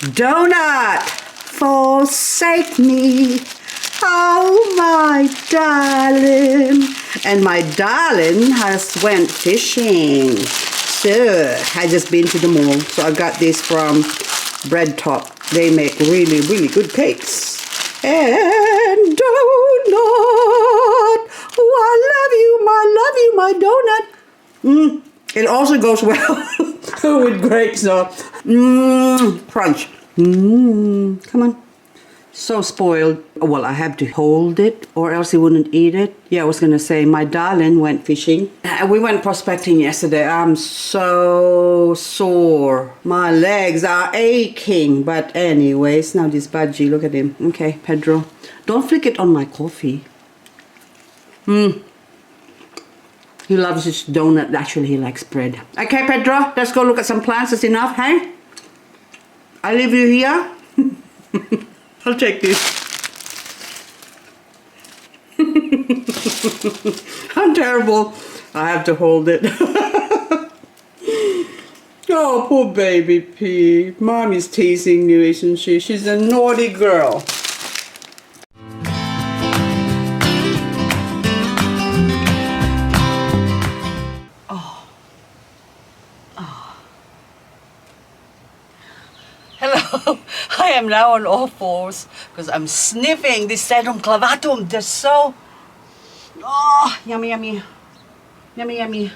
Donut, forsake me, oh my darling. And my darling has went fishing. So I just been to the mall. So I got this from Bread Top. They make really, really good cakes. And donut, oh I love you, my donut. It also goes well with grapes though. Crunch. Come on. So spoiled. Well, I have to hold it or else he wouldn't eat it. Yeah, I was gonna say my darling went fishing. We went prospecting yesterday. I'm so sore. My legs are aching. But anyways, now this budgie, look at him. Okay, Pedro, don't flick it on my coffee. He loves his donut. Actually, he likes bread. Okay, Pedro, let's go look at some plants. That's enough, hey? I leave you here. I'll take this. I'm terrible. I have to hold it. Oh, poor baby P. Mommy's teasing you, isn't she? She's a naughty girl. Hello, I am now on all fours because I'm sniffing this Sedum clavatum. They're so, yummy, yummy, yummy, yummy,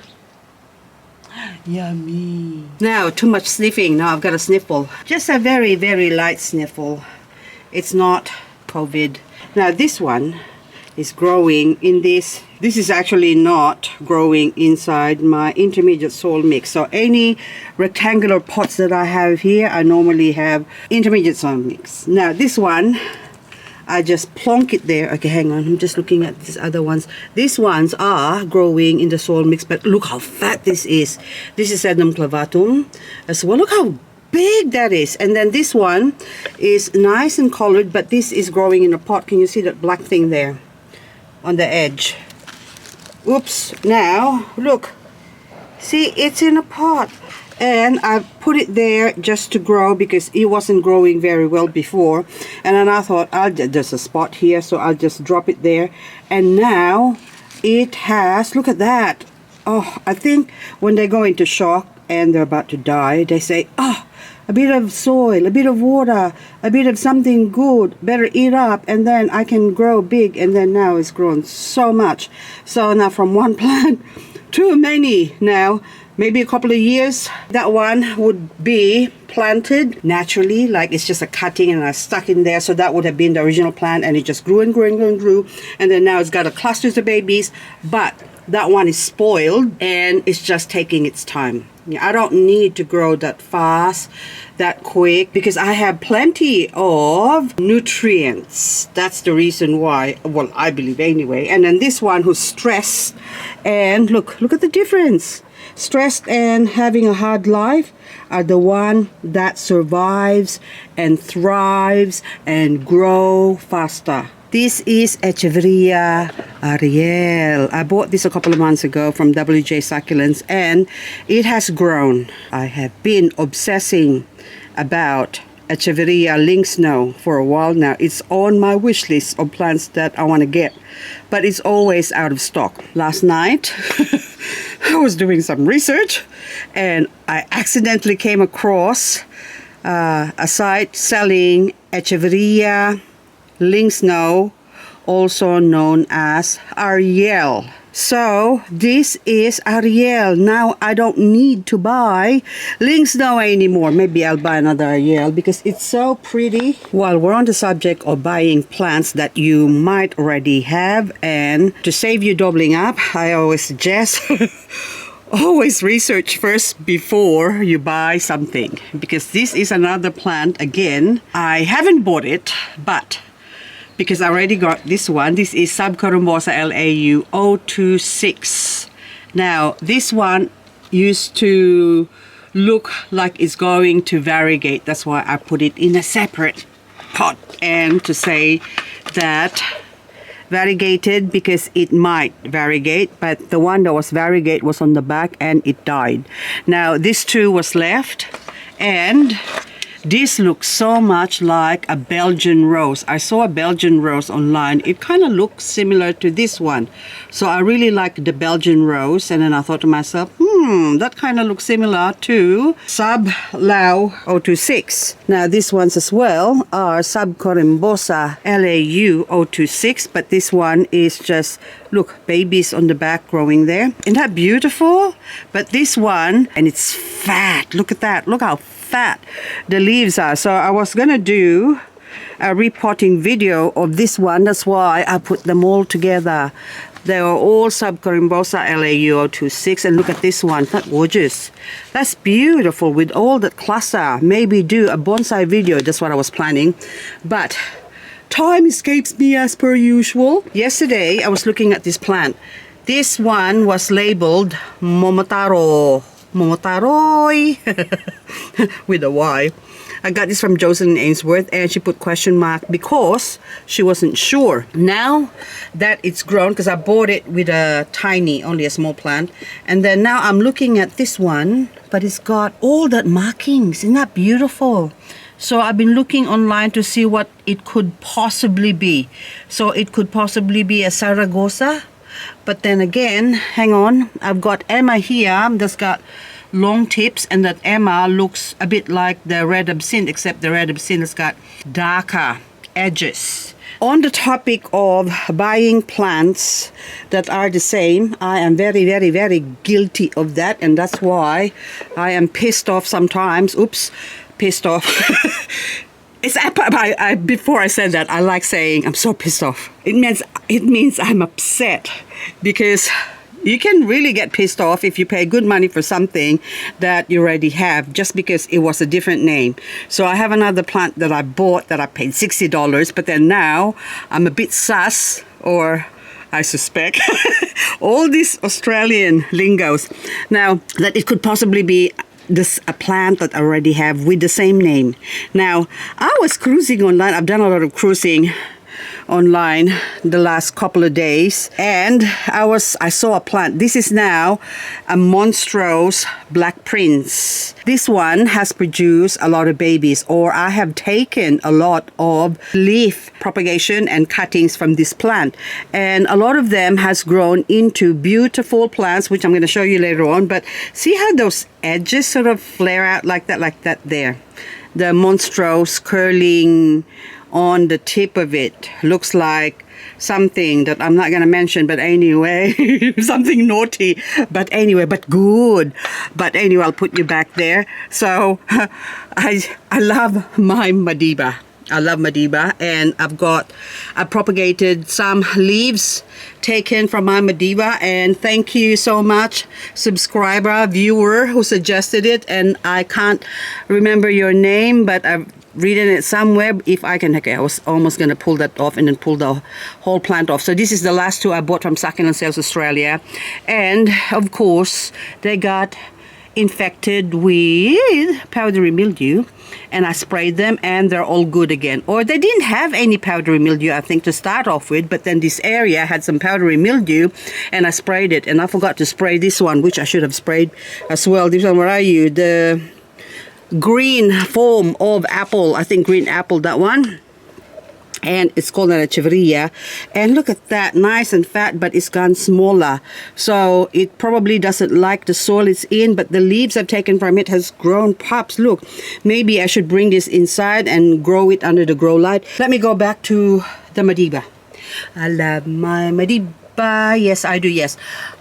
yummy. Now, too much sniffing. Now I've got a sniffle. Just a very, very light sniffle. It's not COVID. Now this one is growing in this. This is actually not growing inside my intermediate soil mix. So any rectangular pots that I have here, I normally have intermediate soil mix. Now this one, I just plonk it there. Okay, hang on, I'm just looking at these other ones. These ones are growing in the soil mix, but look how fat this is. This is Sedum clavatum as well. Look how big that is. And then this one is nice and colored, but this is growing in a pot. Can you see that black thing there on the edge? Oops. Now look, see, it's in a pot and I put it there just to grow because it wasn't growing very well before, and then I thought there's a spot here, so I'll just drop it there. And now it has, look at that. Oh, I think when they go into shock and they're about to die, they say, a bit of soil, a bit of water, a bit of something good, better eat up, and then I can grow big. And then now it's grown so much. So now from one plant, too many now. Maybe a couple of years, that one would be planted naturally, like it's just a cutting and I stuck in there. So that would have been the original plant, and it just grew and grew and grew and grew. And then now it's got a clusters of babies, but that one is spoiled and it's just taking its time. I don't need to grow that fast, that quick, because I have plenty of nutrients. That's the reason why, well, I believe anyway. And then this one who's stressed, and look at the difference. Stressed and having a hard life are the one that survives and thrives and grow faster. This is Echeveria Ariel. I bought this a couple of months ago from WJ Succulents, and it has grown. I have been obsessing about Echeveria Lynx now for a while now. It's on my wish list of plants that I want to get, but it's always out of stock. Last night I was doing some research and I accidentally came across a site selling Echeveria Lynx now, also known as Ariel. So this is Ariel. Now I don't need to buy Lynx now anymore. Maybe I'll buy another Ariel because it's so pretty. While we're on the subject of buying plants that you might already have, and to save you doubling up, I always suggest always research first before you buy something, because this is another plant. Again, I haven't bought it, but because I already got this one. This is Subcorumbosa LAU 026. Now, this one used to look like it's going to variegate. That's why I put it in a separate pot. And to say that variegated, because it might variegate, but the one that was variegate was on the back and it died. Now, this two was left, and This looks so much like a Belgian rose. I saw a Belgian rose online. It kind of looks similar to this one. So I really like the Belgian rose. And then I thought to myself, that kind of looks similar to Sub Lau 026. Now these ones as well are Sub Corimbosa LAU 026. But this one is just, look, babies on the back growing there. Isn't that beautiful? But this one, and it's fat. Look at that. Look how fat the leaves are. So I was gonna do a repotting video of this one. That's why I put them all together. They are all Subcorimbosa LAU 026. And look at this one. Isn't that gorgeous? That's beautiful with all that cluster. Maybe do a bonsai video. That's what I was planning. But time escapes me as per usual. Yesterday I was looking at this plant. This one was labeled Momotaroi with a Y. I got this from Jocelyn Ainsworth, and she put question mark because she wasn't sure. Now that it's grown, because I bought it with a tiny, only a small plant, and then now I'm looking at this one, but it's got all that markings. Isn't that beautiful? So I've been looking online to see what it could possibly be. So it could possibly be a Saragossa. But then again, hang on, I've got Emma here that's got long tips, and that Emma looks a bit like the red absinthe, except the red absinthe has got darker edges. On the topic of buying plants that are the same, I am very, very, very guilty of that, and that's why I am pissed off sometimes. Oops, pissed off. Before I said that, I like saying I'm so pissed off. It means I'm upset, because you can really get pissed off if you pay good money for something that you already have just because it was a different name. So I have another plant that I bought that I paid $60, but then now I'm a bit sus, or I suspect all these Australian lingos. Now that it could possibly be a plant that I already have with the same name. Now I was cruising online. I've done a lot of cruising online the last couple of days, and I saw a plant. This is now a Monstrose Black Prince. This one has produced a lot of babies, or I have taken a lot of leaf propagation and cuttings from this plant, and a lot of them has grown into beautiful plants, which I'm going to show you later on. But see how those edges sort of flare out like that there. The Monstrose curling on the tip of it looks like something that I'm not going to mention, but anyway, something naughty, but anyway, but good. But anyway, I'll put you back there. So I love my Madiba. I love Madiba, and I propagated some leaves taken from my Madiba, and thank you so much, subscriber, viewer who suggested it, and I can't remember your name, but I've reading it somewhere. If I can, okay, I was almost going to pull that off and then pull the whole plant off. So this is the last two I bought from Succulent Sales Australia, and of course they got infected with powdery mildew, and I sprayed them and they're all good again. Or they didn't have any powdery mildew, I think, to start off with, but then this area had some powdery mildew and I sprayed it, and I forgot to spray this one, which I should have sprayed as well. This one, where are you? The green foam of apple, I think green apple, that one, and it's called an Echeveria. And look at that, nice and fat, but it's gone smaller, so it probably doesn't like the soil it's in, but the leaves I've taken from it has grown pups. Look, maybe I should bring this inside and grow it under the grow light. Let me go back to the Madiba. I love my Madiba. Yes, I do. Yes,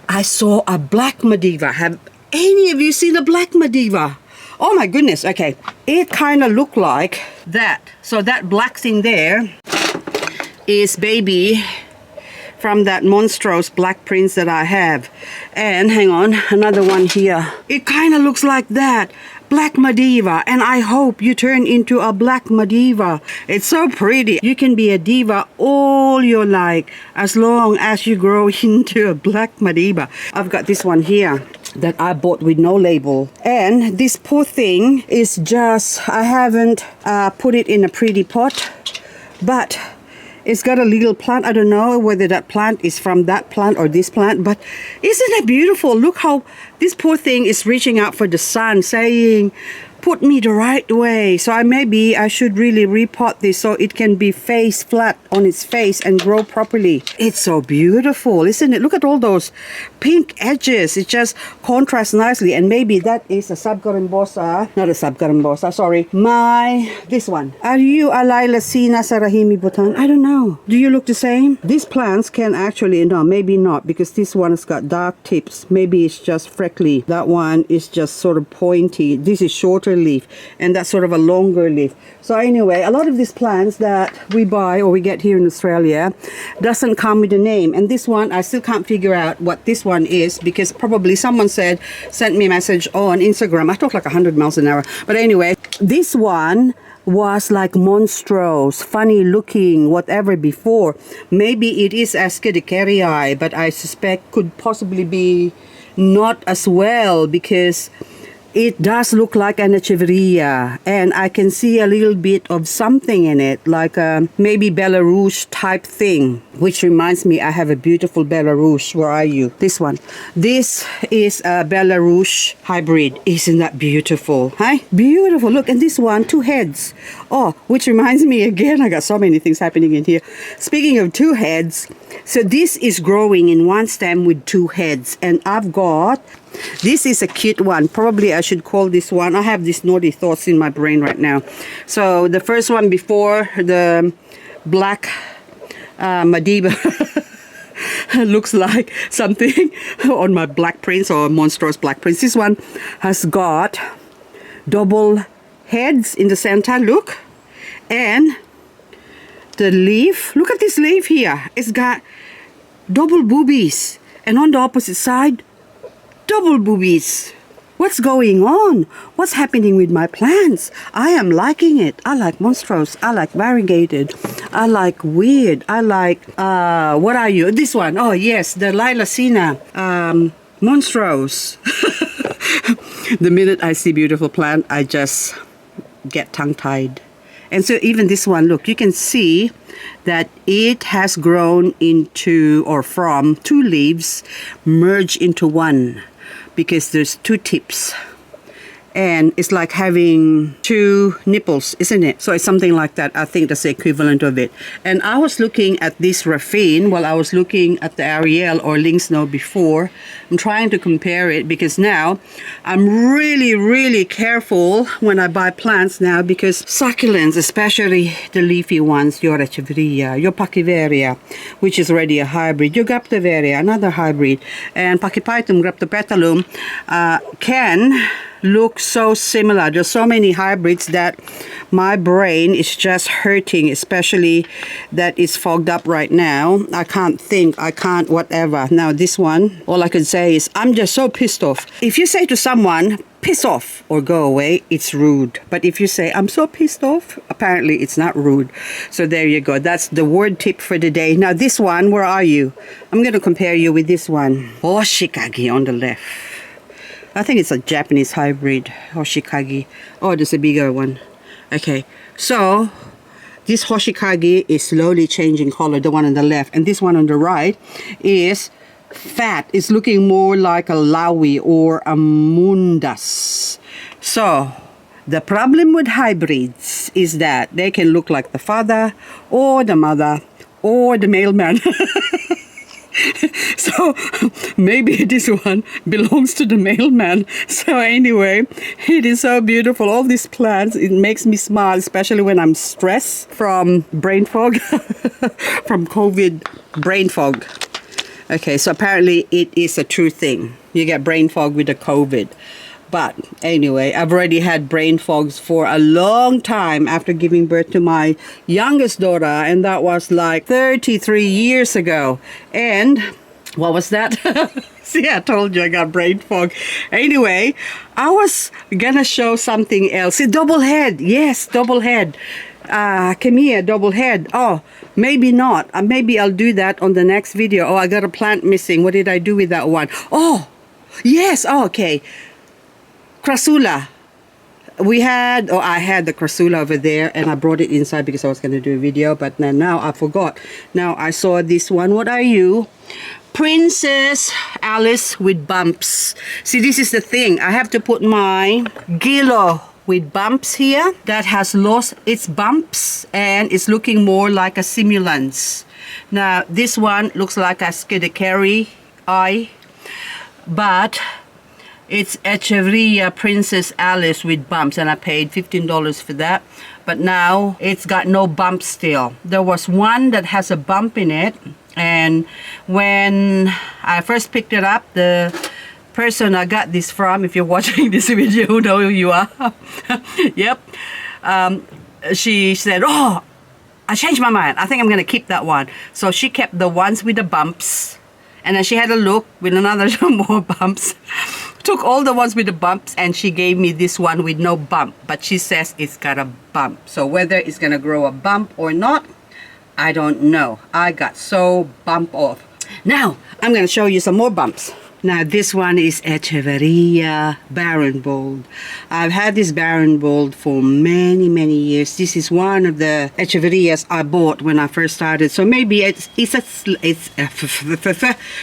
I saw a black Madiba. Have any of you seen a black Madiba? Oh my goodness. Okay, it kind of looked like that. So that black thing there is baby from that Monstrose Black Prince that I have. And hang on, another one here. It kind of looks like that. Black Madiba, and I hope you turn into a black Madiba. It's so pretty. You can be a diva all your life as long as you grow into a black Madiba. I've got this one here that I bought with no label, and this poor thing is just, I haven't put it in a pretty pot, but it's got a little plant. I don't know whether that plant is from that plant or this plant, but isn't it beautiful? Look how this poor thing is reaching out for the sun, saying, put me the right way. So maybe I should really repot this so it can be face flat on its face and grow properly. It's so beautiful, isn't it? Look at all those pink edges. It just contrasts nicely. And maybe that is a subgarimbosa, not a subgarimbosa, sorry. This one. Are you Alailacina sarahimi butan? I don't know. Do you look the same? These plants can actually, no, maybe not, because this one has got dark tips. Maybe it's just freckly. That one is just sort of pointy. This is shorter leaf, and that's sort of a longer leaf. So anyway, a lot of these plants that we buy or we get here in Australia doesn't come with a name. And this one, I still can't figure out what this one is, because probably someone sent me a message on Instagram. I talk like 100 miles an hour. But anyway, this one was like Monstrose, funny looking, whatever before. Maybe it is Echeveria, but I suspect could possibly be not as well, because it does look like an Echeveria, and I can see a little bit of something in it, like a maybe Belarus type thing, which reminds me, I have a beautiful Belarus. Where are you? This one. This is a Belarus hybrid. Isn't that beautiful? Hi? Beautiful. Look, and this one, 2 heads. Oh, which reminds me again, I got so many things happening in here. Speaking of 2 heads, so this is growing in one stem with 2 heads, and I've got, this is a cute one. Probably I should call this one. I have these naughty thoughts in my brain right now. So the first one before, the black Madiba looks like something on my black prints or Monstrose black prints. This one has got double heads in the center, look. And the leaf, look at this leaf here. It's got double boobies. And on the opposite side, double boobies. What's going on? What's happening with my plants? I am liking it. I like Monstrose. I like Variegated. I like Weird. I like, what are you? This one. Oh, yes, the Lilacina. Monstrose. The minute I see beautiful plant, I just get tongue-tied. And so even this one, look, you can see that it has grown into, or from 2 leaves merged into one, because there's 2 tips. And it's like having 2 nipples, isn't it? So it's something like that. I think that's the equivalent of it. And I was looking at this Raffine while I was looking at the Ariel or Link Snow before. I'm trying to compare it, because now I'm really, really careful when I buy plants now, because succulents, especially the leafy ones, your Echeveria, your Echeveria, which is already a hybrid, your Echeveria, another hybrid, and Pachyphytum graptopetalum can look so similar. There's so many hybrids that my brain is just hurting, especially that it's fogged up right now. I can't think, I can't whatever. Now this one, all I can say is I'm just so pissed off. If you say to someone, piss off or go away, it's rude. But if you say, I'm so pissed off, apparently it's not rude. So there you go. That's the word tip for the day. Now this one, where are you? I'm going to compare you with this one. Hoshikage on the left. I think it's a Japanese hybrid, Hoshikage. Oh, there's a bigger one. Okay, so this Hoshikage is slowly changing color, the one on the left. And this one on the right is fat. It's looking more like a Laui or a Mundas. So the problem with hybrids is that they can look like the father or the mother or the mailman. So maybe this one belongs to the mailman. So anyway, it is so beautiful. All these plants, it makes me smile, especially when I'm stressed from brain fog, from COVID brain fog. Okay, so apparently it is a true thing. You get brain fog with the COVID. But anyway, I've already had brain fogs for a long time after giving birth to my youngest daughter, and that was like 33 years ago. And what was that? See, I told you I got brain fog. Anyway, I was gonna show something else. A double head. Yes, double head. Come here, double head. Oh, maybe not. Maybe I'll do that on the next video. Oh, I got a plant missing. What did I do with that one? Oh, yes. Oh, okay. Crassula. I had the Crassula over there, and I brought it inside because I was going to do a video, but now I forgot. Now I saw this one. What are you? Princess Alice with bumps. See, this is the thing. I have to put my Gilo with bumps here that has lost its bumps and it's looking more like a Succulents. Now this one looks like a Echeveria eye, but it's Echeveria Princess Alice with bumps, and I paid $15 for that. But now it's got no bumps still. There was one that has a bump in it, and when I first picked it up, the person I got this from, if you're watching this video, you know who you are. Yep. She said, oh, I changed my mind. I think I'm going to keep that one. So she kept the ones with the bumps. And then she had a look with another more bumps. Took all the ones with the bumps and she gave me this one with no bump. But she says it's got a bump. So whether it's going to grow a bump or not, I don't know. I got so bump off. Now, I'm going to show you some more bumps. Now this one is Echeveria Barren Bold. I've had this Barren Bold for many years. This is one of the Echeverias I bought when I first started. So maybe it's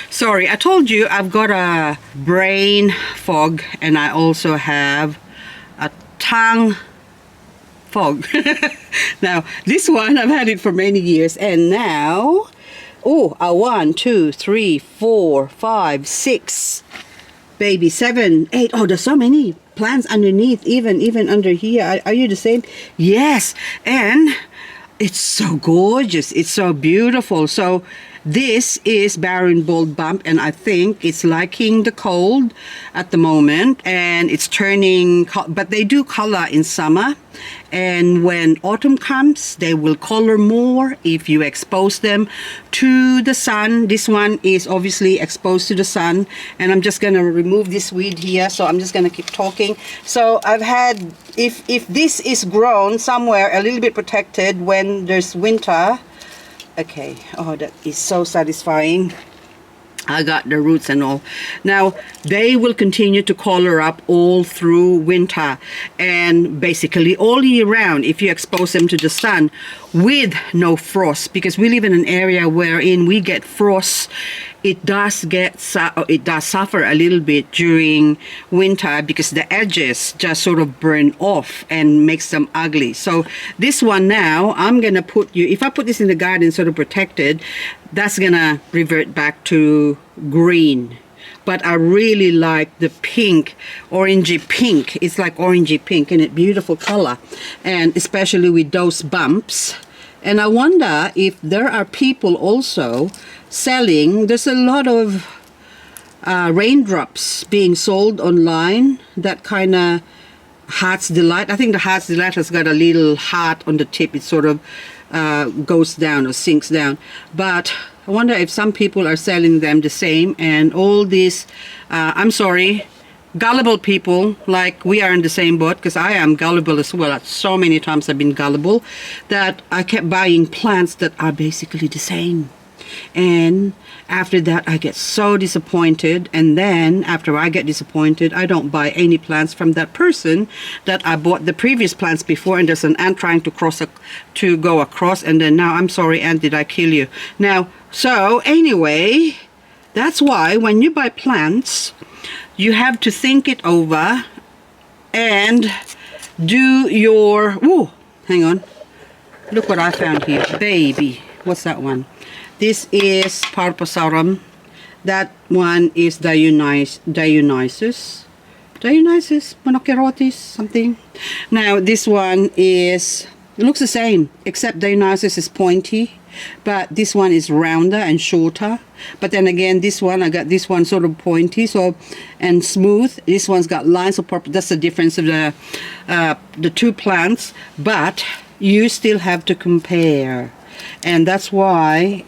sorry, I told you I've got a brain fog and I also have a tongue fog. Now this one I've had it for many years, and now oh, 1, 2, 3, 4, 5, 6, baby, 7, 8. Oh, there's so many plants underneath, even under here. Are you the same? Yes, and it's so gorgeous. It's so beautiful. So this is Barren Bold bump, and I think it's liking the cold at the moment, and it's turning, but they do color in summer, and when autumn comes they will color more if you expose them to the sun. This one is obviously exposed to the sun, and I'm just gonna remove this weed here, so I'm just gonna keep talking. So I've had, if this is grown somewhere a little bit protected when there's winter. Okay, oh, that is so satisfying. I got the roots and all. Now they will continue to color up all through winter and basically all year round if you expose them to the sun with no frost, because we live in an area wherein we get frost. It does suffer a little bit during winter because the edges just sort of burn off and makes them ugly. So this one now, I'm gonna put you, if I put this in the garden sort of protected, that's gonna revert back to green. But I really like the pink, orangey pink. It's like orangey pink, and it's beautiful color, and especially with those bumps. And I wonder if there are people also selling, there's a lot of raindrops being sold online, that kind of Heart's Delight. I think the Heart's Delight has got a little heart on the tip. It sort of goes down or sinks down. But I wonder if some people are selling them the same, and all these, I'm sorry, gullible people, like we are in the same boat, because I am gullible as well. So many times I've been gullible that I kept buying plants that are basically the same. And after that I get so disappointed, and then after I get disappointed I don't buy any plants from that person that I bought the previous plants before, and there's an ant trying to go across, and then now I'm sorry ant, did I kill you? Now, so anyway, that's why when you buy plants you have to think it over and do your, ooh, hang on, look what I found here, baby. What's that one? This is Parposarum. That one is Dionysus monocerotis, something. Now this one is, it looks the same, except Dionysus is pointy, but this one is rounder and shorter. But then again, this one, I got this one sort of pointy, so, and smooth. This one's got lines of purple. That's the difference of the two plants. But you still have to compare, and that's why,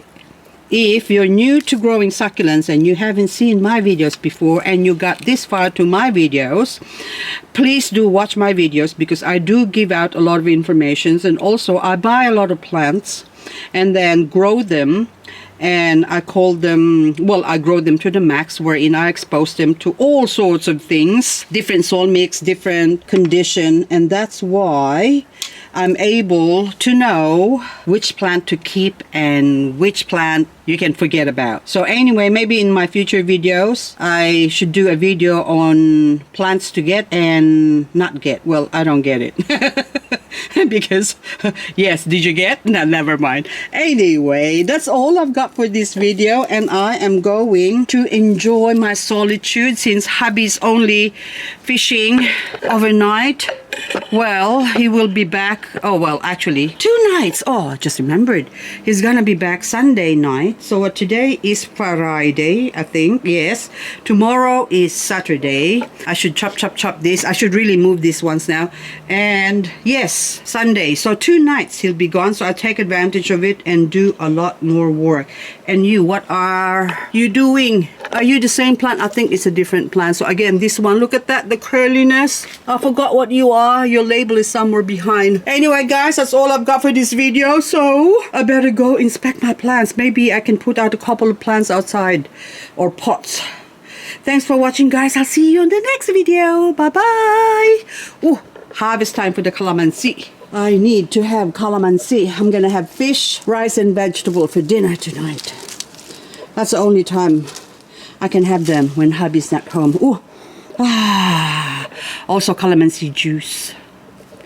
if you're new to growing succulents and you haven't seen my videos before and you got this far to my videos, please do watch my videos, because I do give out a lot of information, and also I buy a lot of plants and then grow them, and I call them, well, I grow them to the max, wherein I expose them to all sorts of things, different soil mix, different condition, and that's why I'm able to know which plant to keep and which plant you can forget about. So anyway, maybe in my future videos, I should do a video on plants to get and not get. Well, I don't get it. Because, yes, did you get? No, never mind. Anyway, that's all I've got for this video, and I am going to enjoy my solitude since hubby's only fishing overnight. Well, he will be back. Oh, well, actually, 2 nights. Oh, I just remembered. He's gonna be back Sunday night. So today is Friday, I think. Yes. Tomorrow is Saturday. I should chop this. I should really move these ones now. And yes, Sunday. So 2 nights he'll be gone. So I'll take advantage of it and do a lot more work. And you, what are you doing? Are you the same plant? I think it's a different plant. So again, this one, look at that, the curliness. I forgot what you are. Your label is somewhere behind. Anyway, guys, that's all I've got for this video. So I better go inspect my plants. Maybe I can put out a couple of plants outside or pots. Thanks for watching, guys. I'll see you in the next video. Bye-bye. Oh, harvest time for the calamansi. I need to have calamansi. I'm gonna have fish, rice, and vegetable for dinner tonight. That's the only time I can have them when hubby's not home. Ooh. Ah. Also calamansi juice.